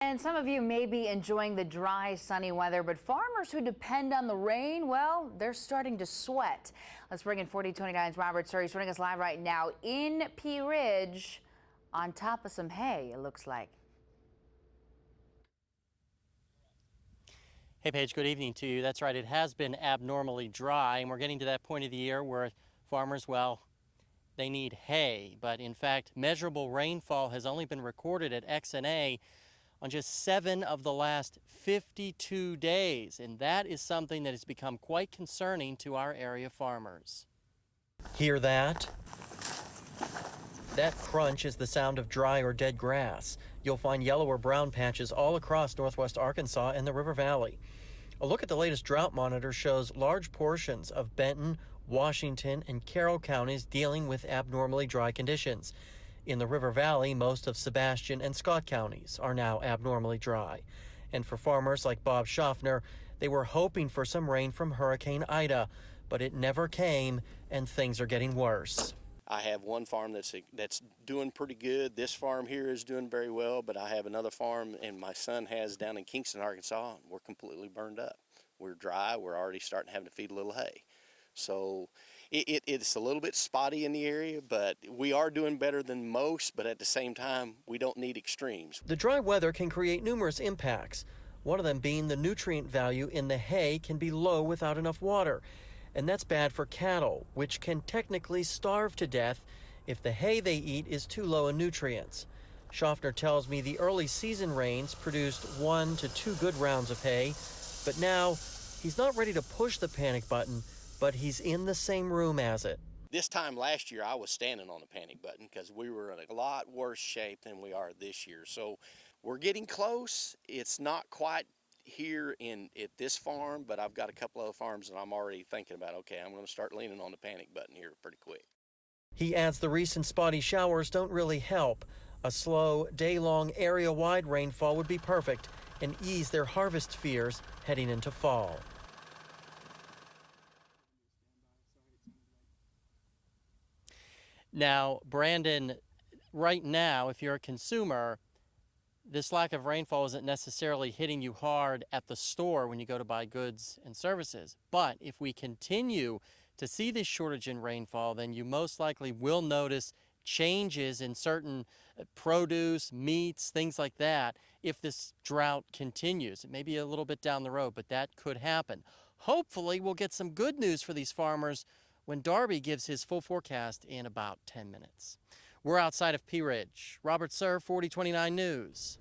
And some of you may be enjoying the dry, sunny weather, but farmers who depend on the rain, well, they're starting to sweat. Let's bring in 4029's Robert Suhr. He's joining us live right now in Pea Ridge on top of some hay, it looks like. Hey Paige, good evening to you. That's right, it has been abnormally dry, and we're getting to that point of the year where farmers, well, they need hay. But in fact, measurable rainfall has only been recorded at XNA on just 7 of the last 52 days, and that is something that has become quite concerning to our area farmers. Hear that? That crunch is the sound of dry or dead grass. You'll find yellow or brown patches all across northwest Arkansas and the River Valley. A look at the latest drought monitor shows large portions of Benton, Washington, and Carroll counties dealing with abnormally dry conditions. In the River Valley, most of Sebastian and Scott counties are now abnormally dry. And for farmers like Bob Schaffner, they were hoping for some rain from Hurricane Ida, but it never came, and things are getting worse. I have one farm that's doing pretty good. This farm here is doing very well, but I have another farm, and my son has down in Kingston, Arkansas. We're completely burned up. We're dry. We're already starting having to feed a little hay. So it's a little bit spotty in the area, but we are doing better than most, but at the same time, we don't need extremes. The dry weather can create numerous impacts, one of them being the nutrient value in the hay can be low without enough water. And that's bad for cattle, which can technically starve to death if the hay they eat is too low in nutrients. Schaffner tells me the early season rains produced 1 to 2 good rounds of hay, but now he's not ready to push the panic button, but he's in the same room as it. This time last year, I was standing on the panic button because we were in a lot worse shape than we are this year. So we're getting close. It's not quite here at this farm, but I've got a couple other farms that I'm already thinking about, okay, I'm going to start leaning on the panic button here pretty quick. He adds the recent spotty showers don't really help. A slow, day-long, area-wide rainfall would be perfect and ease their harvest fears heading into fall. Now, Brandon, right now, if you're a consumer, this lack of rainfall isn't necessarily hitting you hard at the store when you go to buy goods and services. But if we continue to see this shortage in rainfall, then you most likely will notice changes in certain produce, meats, things like that if this drought continues. It may be a little bit down the road, but that could happen. Hopefully, we'll get some good news for these farmers when Darby gives his full forecast in about 10 minutes. We're outside of Pea Ridge. Robert Suhr, 4029 News.